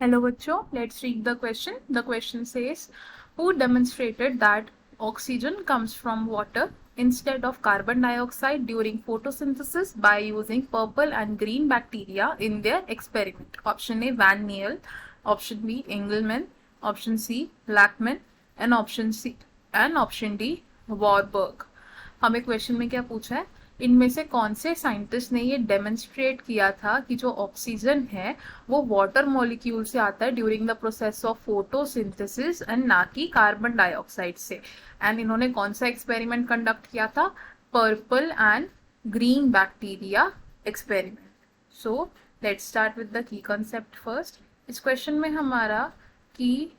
Hello, bachcho. Let's read the question. The question says, who demonstrated that oxygen comes from water instead of carbon dioxide during photosynthesis by using purple and green bacteria in their experiment? Option A, Van Niel. Option B, Engelmann. Option C, Blackman. And option D, Warburg. हमें question में क्या पूछा है, इनमें से कौन से scientist ने ये डेमोन्स्ट्रेट किया था कि जो ऑक्सीजन है वो वाटर मॉलिक्यूल से आता है during the process of photosynthesis and ना कि कार्बन डाइऑक्साइड से। एंड इन्होंने कौन सा एक्सपेरिमेंट कंडक्ट किया था, purple and green bacteria experiment. So let's start with the key concept first. इस क्वेश्चन में हमारा की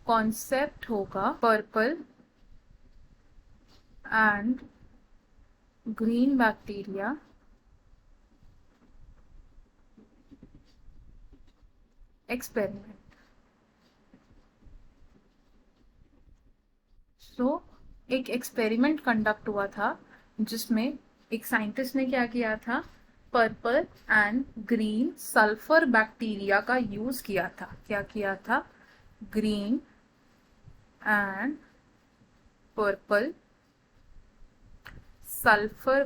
कॉन्सेप्ट होगा purple and green bacteria experiment। सो एक एक्सपेरिमेंट कंडक्ट हुआ था जिसमें एक साइंटिस्ट ने क्या किया था, purple and green sulphur bacteria का यूज किया था। क्या किया था, green and purple sulphur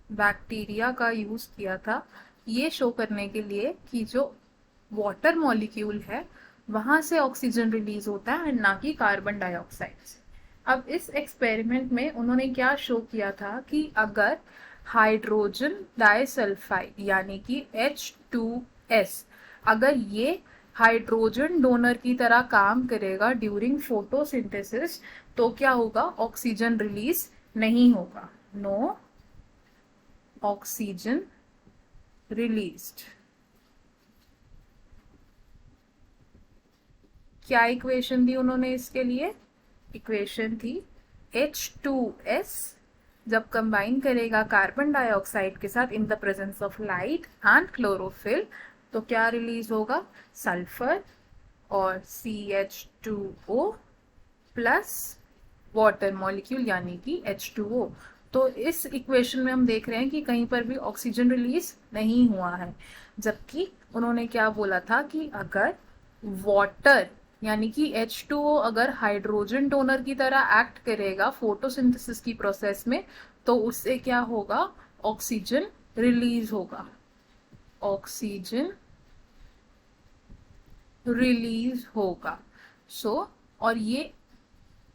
bacteria का यूज किया था ये शो करने के लिए कि जो वाटर मॉलिक्यूल है वहां से ऑक्सीजन रिलीज होता है ना कि कार्बन डाइऑक्साइड से। अब इस एक्सपेरिमेंट में उन्होंने क्या शो किया था कि अगर हाइड्रोजन डाइसल्फाइड यानी कि H2S अगर ये हाइड्रोजन डोनर की तरह काम करेगा ड्यूरिंग फोटोसिंथेसिस तो क्या होगा, ऑक्सीजन रिलीज नहीं होगा, नो ऑक्सीजन रिलीज्ड। क्या इक्वेशन दी उन्होंने इसके लिए, इक्वेशन थी H2S जब कंबाइन करेगा कार्बन डाइऑक्साइड के साथ in the presence of light and chlorophyll तो क्या रिलीज होगा, सल्फर और CH2O प्लस वाटर मॉलिक्यूल यानी कि H2O। तो इस इक्वेशन में हम देख रहे हैं कि कहीं पर भी ऑक्सीजन रिलीज नहीं हुआ है, जबकि उन्होंने क्या बोला था कि अगर वाटर यानी कि H2O अगर हाइड्रोजन डोनर की तरह एक्ट करेगा फोटोसिंथेसिस की प्रोसेस में तो उससे क्या होगा, ऑक्सीजन रिलीज होगा, ऑक्सीजन रिलीज होगा। और ये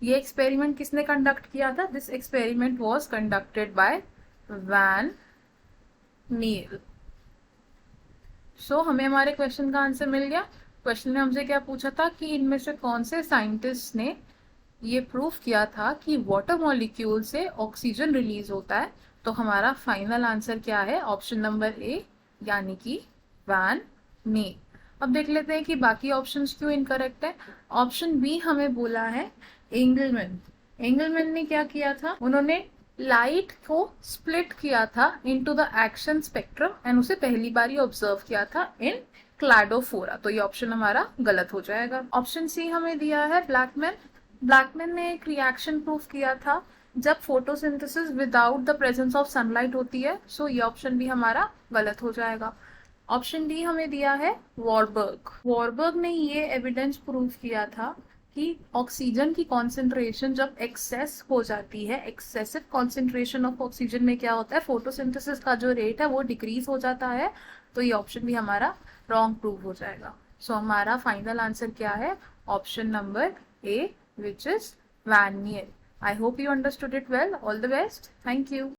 एक्सपेरिमेंट किसने कंडक्ट किया था, this experiment was conducted by van Niel. हमें हमारे क्वेश्चन का आंसर मिल गया। क्वेश्चन ने हमसे क्या पूछा था कि इनमें से कौन से साइंटिस्ट ने ये प्रूफ किया था कि वाटर मॉलिक्यूल से ऑक्सीजन रिलीज होता है। तो हमारा फाइनल आंसर क्या है, ऑप्शन नंबर ए यानी कि वैन नील। अब देख लेते हैं कि बाकी ऑप्शंस क्यों इनकरेक्ट है। ऑप्शन बी हमें बोला है एंगलमैन ने क्या किया था, उन्होंने लाइट को स्प्लिट किया था into the action spectrum and उसे पहली बार ऑब्जर्व किया था इन क्लाडोफोरा। तो ये ऑप्शन हमारा गलत हो जाएगा। ऑप्शन सी हमें दिया है ब्लैकमैन ने एक रिएक्शन प्रूफ किया था जब photosynthesis without the presence of sunlight होती है। सो ये ऑप्शन भी हमारा गलत हो जाएगा। ऑप्शन डी हमें दिया है वॉरबर्ग ने ये एविडेंस प्रूव किया था कि ऑक्सीजन की कॉन्सेंट्रेशन जब एक्सेस हो जाती है, एक्सेसिव कॉन्सेंट्रेशन ऑफ ऑक्सीजन में क्या होता है, फोटोसिंथेसिस का जो रेट है वो डिक्रीज हो जाता है। तो ये ऑप्शन भी हमारा रॉन्ग प्रूव हो जाएगा। हमारा फाइनल आंसर क्या है, option number A which is वैन नील। I hope you understood it well. All the best, thank you.